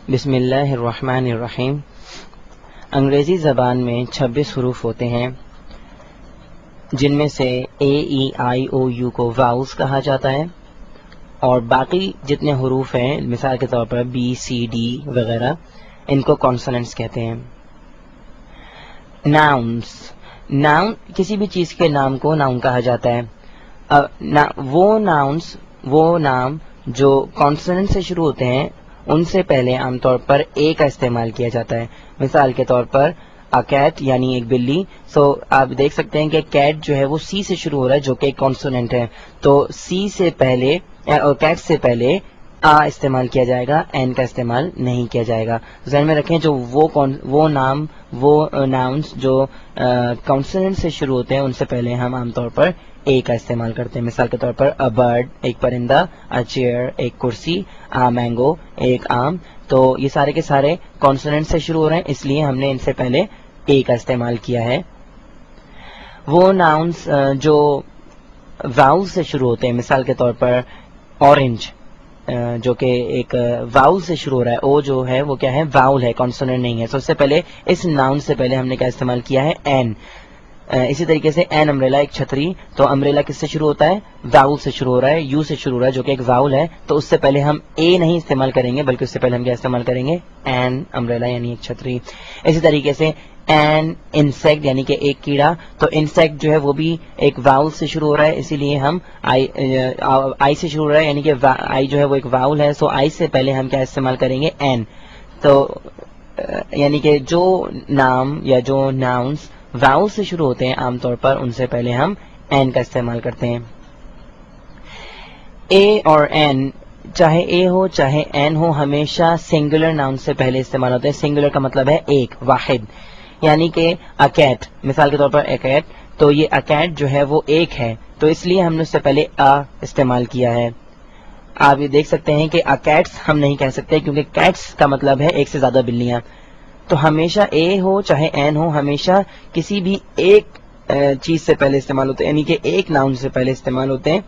بسم اللہ الرحمن الرحیم۔ انگریزی زبان میں 26 حروف ہوتے ہیں، جن میں سے اے ای آئی او یو کو واؤلز کہا جاتا ہے، اور باقی جتنے حروف ہیں مثال کے طور پر بی سی ڈی وغیرہ ان کو کانسوننٹس کہتے ہیں۔ ناؤنس، ناؤن کسی بھی چیز کے نام کو ناؤن کہا جاتا ہے۔ وہ نام جو کانسوننٹ سے شروع ہوتے ہیں ان سے پہلے عام طور پر اے کا استعمال کیا جاتا ہے۔ مثال کے طور پر کیٹ یعنی ایک بلی، سو آپ دیکھ سکتے ہیں کہ کیٹ جو ہے وہ سی سے شروع ہو رہا ہے جو کہ ایک کانسوننٹ ہے، تو سی سے پہلے اور کیٹ سے پہلے آ استعمال کیا جائے گا، این کا استعمال نہیں کیا جائے گا۔ ذہن میں رکھیں جو وہ ناؤنس جو کانسوننٹ سے شروع ہوتے ہیں ان سے پہلے ہم عام طور پر اے کا استعمال کرتے ہیں۔ مثال کے طور پر اے برڈ ایک پرندہ، اے چیئر ایک کرسی، اے مینگو ایک آم، تو یہ سارے کے سارے کانسوننٹ سے شروع ہو رہے ہیں، اس لیے ہم نے ان سے پہلے اے کا استعمال کیا ہے۔ وہ ناؤنس جو واؤل سے شروع ہوتے ہیں، مثال کے طور پر اورنج جو کہ ایک واؤل سے شروع ہو رہا ہے، او جو ہے وہ کیا ہے، واؤل ہے، کانسوننٹ نہیں ہے، تو اس سے پہلے اس ناؤن سے پہلے ہم نے کیا استعمال کیا ہے، این۔ اسی طریقے سے این امبریلا ایک چھتری، تو امبریلا کس سے شروع ہوتا ہے، واؤل سے شروع ہو رہا ہے، یو سے شروع ہو رہا ہے جو کہ ایک واؤل ہے، تو اس سے پہلے ہم اے نہیں استعمال کریں گے بلکہ اس سے پہلے ہم کیا استعمال کریں گے، این امبریلا یعنی ایک چھتری۔ اسی طریقے سے این انسیکٹ یعنی کہ ایک کیڑا، تو انسیکٹ جو ہے وہ بھی ایک واؤل سے شروع ہو رہا ہے، اسی لیے ہم آئی سے شروع ہو رہا ہے، یعنی کہ آئی جو ہے وہ ایک واؤل ہے، سو آئی سے پہلے ہم کیا استعمال کریں گے، این۔ تو یعنی کہ جو نام یا جو ناؤنس واؤل سے شروع ہوتے ہیں عام طور پر ان سے پہلے ہم این کا استعمال کرتے ہیں۔ اے اور این، چاہے اے ہو چاہے این ہو، ہمیشہ سنگولر ناؤن سے پہلے استعمال ہوتے ہیں۔ سنگولر کا مطلب ہے ایک، واحد، یعنی کہ اکیٹ، مثال کے طور پر اکیٹ، تو یہ اکیٹ جو ہے وہ ایک ہے، تو اس لیے ہم نے اس سے پہلے استعمال کیا ہے۔ آپ یہ دیکھ سکتے ہیں کہ اکیٹس ہم نہیں کہہ سکتے کیونکہ کیٹس کا مطلب ہے ایک سے زیادہ بلیاں، تو ہمیشہ اے ہو چاہے این ہو، ہمیشہ کسی بھی ایک چیز سے پہلے استعمال ہوتے ہیں، یعنی کہ ایک ناؤن سے پہلے استعمال ہوتے ہیں۔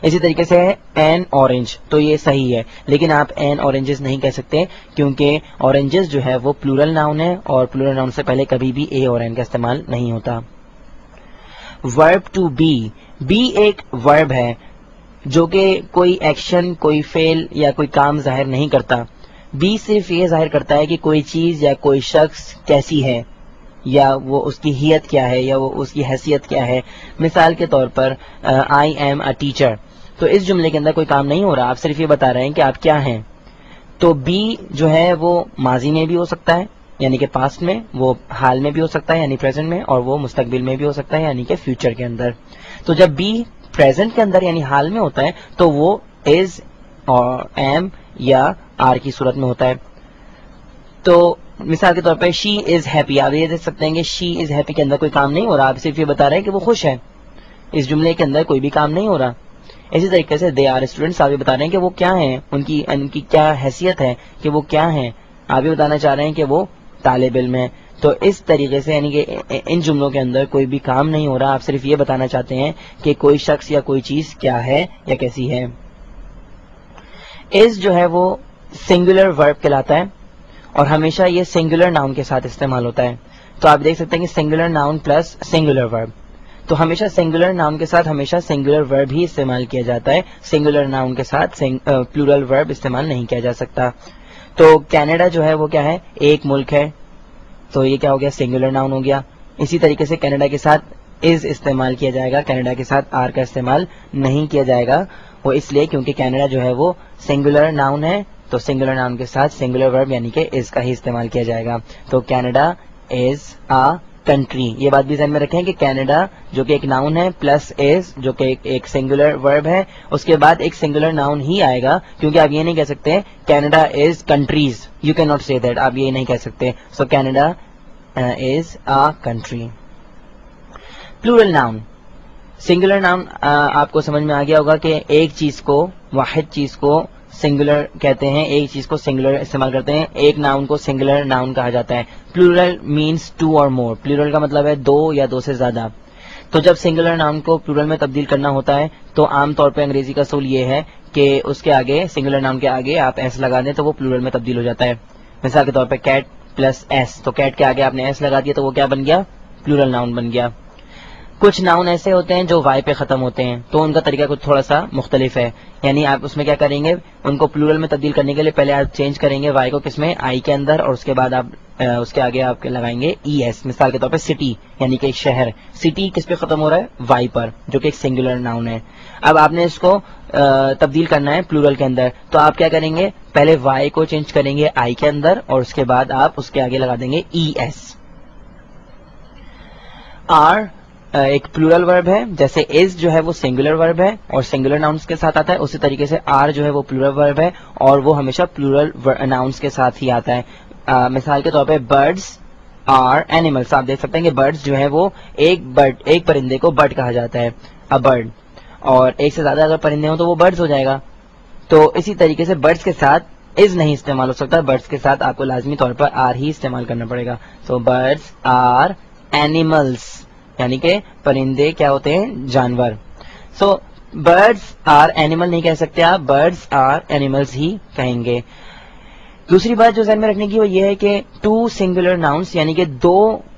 اسی طریقے سے ہے این اورنج، تو یہ صحیح ہے، لیکن آپ این اورنجز نہیں کہہ سکتے کیونکہ اورنجز جو ہے وہ پلورل ناؤن ہے، اور پلورل ناؤن سے پہلے کبھی بھی اے اور این کا استعمال نہیں ہوتا۔ ورب ٹو بی، بی ایک ورب ہے جو کہ کوئی ایکشن، کوئی فعل یا کوئی کام ظاہر نہیں کرتا۔ بی صرف یہ ظاہر کرتا ہے کہ کوئی چیز یا کوئی شخص کیسی ہے، یا وہ اس کی ہیت کیا ہے، یا وہ اس کی حیثیت کیا ہے۔ مثال کے طور پر آئی ایم اے ٹیچر، تو اس جملے کے اندر کوئی کام نہیں ہو رہا، آپ صرف یہ بتا رہے ہیں کہ آپ کیا ہیں۔ تو بی جو ہے وہ ماضی میں بھی ہو سکتا ہے یعنی کہ پاسٹ میں، وہ حال میں بھی ہو سکتا ہے یعنی پریزنٹ میں، اور وہ مستقبل میں بھی ہو سکتا ہے یعنی کہ فیوچر کے اندر۔ تو جب بی پریزنٹ کے اندر یعنی حال میں ہوتا ہے تو وہ از اور ایم یا آر کی صورت میں ہوتا ہے۔ تو مثال کے طور پر شی از ہیپی، آپ یہ دیکھ سکتے ہیں کہ شی از ہیپی کے اندر کوئی کام نہیں ہو رہا، آپ صرف یہ بتا رہے ہیں کہ وہ خوش ہے، اس جملے کے اندر کوئی بھی کام نہیں ہو رہا۔ اسی طریقے سے دے آر اسٹوڈنٹس، آپ یہ بتا رہے ہیں کہ وہ کیا ہیں، ان کی کیا حیثیت ہے، کہ وہ کیا ہیں، آپ یہ بتانا چاہ رہے ہیں کہ وہ طالب علم ہیں۔ تو اس طریقے سے یعنی کہ ان جملوں کے اندر کوئی بھی کام نہیں ہو رہا، آپ صرف یہ بتانا چاہتے ہیں کہ کوئی شخص یا کوئی چیز کیا ہے یا کیسی ہے۔ از جو ہے وہ سنگولر ورب کہلاتا ہے، اور ہمیشہ یہ سنگولر ناؤن کے ساتھ استعمال ہوتا ہے۔ تو آپ دیکھ سکتے ہیں کہ سنگولر ناؤن پلس سنگولر ورب، تو ہمیشہ سنگولر ناؤن کے ساتھ ہمیشہ سنگولر ورب ہی استعمال کیا جاتا ہے، سنگولر ناؤن کے ساتھ پلورل ورب استعمال نہیں کیا جا سکتا۔ تو کینیڈا جو ہے وہ کیا ہے، ایک ملک ہے، تو یہ کیا ہو گیا، سنگولر ناؤن ہو گیا۔ اسی طریقے سے کینیڈا کے ساتھ از استعمال کیا جائے گا، کینیڈا کے ساتھ آر کا استعمال نہیں کیا جائے گا، وہ اس لیے کیونکہ کینیڈا جو ہے وہ سنگولر ناؤن ہے، تو سنگولر ناؤن کے ساتھ سنگولر ورب یعنی کہ از کا ہی استعمال کیا جائے گا۔ تو کینیڈا از آ کنٹری، یہ بات بھی ذہن میں رکھیں کہ کینیڈا جو کہ ایک ناؤن ہے پلس از جو کہ ایک سنگولر ورب ہے، اس کے بعد ایک سنگولر ناؤن ہی آئے گا، کیونکہ آپ یہ نہیں کہہ سکتے Canada is countries, you can not say that, آپ یہ نہیں کہہ سکتے۔ So Canada is a country. Plural noun, singular noun آپ کو سمجھ میں آ گیا ہوگا کہ ایک چیز کو، واحد چیز کو سنگولر کہتے ہیں، ایک چیز کو سنگولر استعمال کرتے ہیں، ایک ناؤن کو سنگولر ناؤن کہا جاتا ہے۔ پلورل مینس ٹو اور مور، پلورل کا مطلب ہے دو یا دو سے زیادہ۔ تو جب سنگولر ناؤن کو پلورل میں تبدیل کرنا ہوتا ہے تو عام طور پہ انگریزی کا اصول یہ ہے کہ اس کے آگے سنگولر ناؤن کے آگے آپ ایس لگا دیں تو وہ پلورل میں تبدیل ہو جاتا ہے. مثال کے طور پہ کیٹ پلس ایس, تو کیٹ کے آگے آپ نے ایس لگا دیا تو وہ کیا بن گیا, پلورل ناؤن بن گیا. کچھ ناؤن ایسے ہوتے ہیں جو وائی پہ ختم ہوتے ہیں تو ان کا طریقہ کچھ تھوڑا سا مختلف ہے. یعنی آپ اس میں کیا کریں گے, ان کو پلورل میں تبدیل کرنے کے لیے پہلے آپ چینج کریں گے وائی کو کس میں, آئی کے اندر, اور اس کے بعد آپ اس کے آگے آپ لگائیں گے ای ایس. مثال کے طور پہ سٹی یعنی کہ ایک شہر, سٹی کس پہ ختم ہو رہا ہے, وائی پر, جو کہ ایک سنگولر ناؤن ہے. اب آپ نے اس کو تبدیل کرنا ہے پلورل کے اندر, تو آپ کیا کریں گے, پہلے وائی کو چینج کریں گے آئی کے اندر اور اس کے بعد آپ اس کے آگے لگا دیں گے ای ایس. آر ایک پلورل ورب ہے, جیسے از جو ہے وہ سنگولر ورب ہے اور سنگولر ناؤنس کے ساتھ آتا ہے, اسی طریقے سے آر جو ہے وہ پلورل ورب ہے اور وہ ہمیشہ پلورل ناؤنس کے ساتھ ہی آتا ہے. مثال کے طور پہ برڈز آر اینیملس, آپ دیکھ سکتے ہیں کہ برڈز جو ہے وہ ایک پرندے کو برڈ کہا جاتا ہے, ا برڈ, اور ایک سے زیادہ اگر پرندے ہوں تو وہ برڈز ہو جائے گا. تو اسی طریقے سے برڈز کے ساتھ از نہیں استعمال ہو سکتا, برڈز کے ساتھ آپ کو لازمی طور پر آر ہی استعمال کرنا پڑے گا. سو برڈز آر اینیملس یعنی کہ پرندے کیا ہوتے ہیں, جانور. سو برڈز آر اینیمل نہیں کہہ سکتے آپ, برڈز آر اینیملس ہی کہیں گے. دوسری بات جو ذہن میں رکھنے کی وہ یہ ہے کہ ٹو سنگولر ناؤنس یعنی کہ دو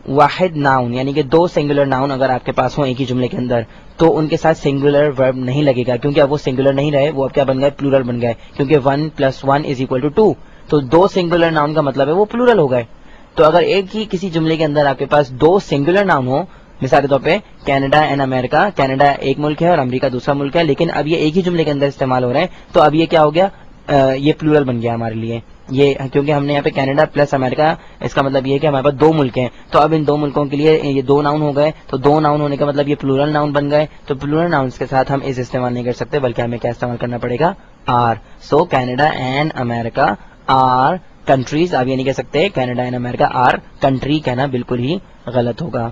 واحد ناؤن, یعنی کہ دو سنگولر ناؤن اگر آپ کے پاس ہوں ایک ہی جملے کے اندر, تو ان کے ساتھ سنگولر ورب نہیں لگے گا, کیونکہ اب وہ سنگولر نہیں رہے, وہ اب کیا بن گئے, پلورل بن گئے, کیونکہ 1 + 1 = 2. تو دو سنگولر ناؤن کا مطلب ہے وہ پلورل ہو گئے. تو اگر ایک ہی کسی جملے کے اندر آپ کے پاس دو سنگولر ناؤن ہو, مثال کے طور پہ کینیڈا اینڈ امریکہ, کینیڈا ایک ملک ہے اور امریکہ دوسرا ملک ہے, لیکن اب یہ ایک ہی جملے کے اندر استعمال ہو رہے ہیں, تو اب یہ کیا ہو گیا, یہ پلورل بن گیا ہمارے لیے. یہ کیونکہ ہم نے یہاں پہ کینیڈا پلس امریکہ, اس کا مطلب یہ ہے کہ ہمارے پاس دو ملک ہیں, تو اب ان دو ملکوں کے لیے یہ دو ناؤن ہو گئے, تو دو ناؤن ہونے کا مطلب یہ پلورل ناؤن بن گئے. تو پلورل ناؤنس کے ساتھ ہم اس استعمال نہیں کر سکتے, بلکہ ہمیں کیا استعمال کرنا پڑے گا, are. So Canada and America are countries, آپ یہ نہیں کہہ سکتے Canada and America are country, کہنا بالکل ہی غلط ہوگا.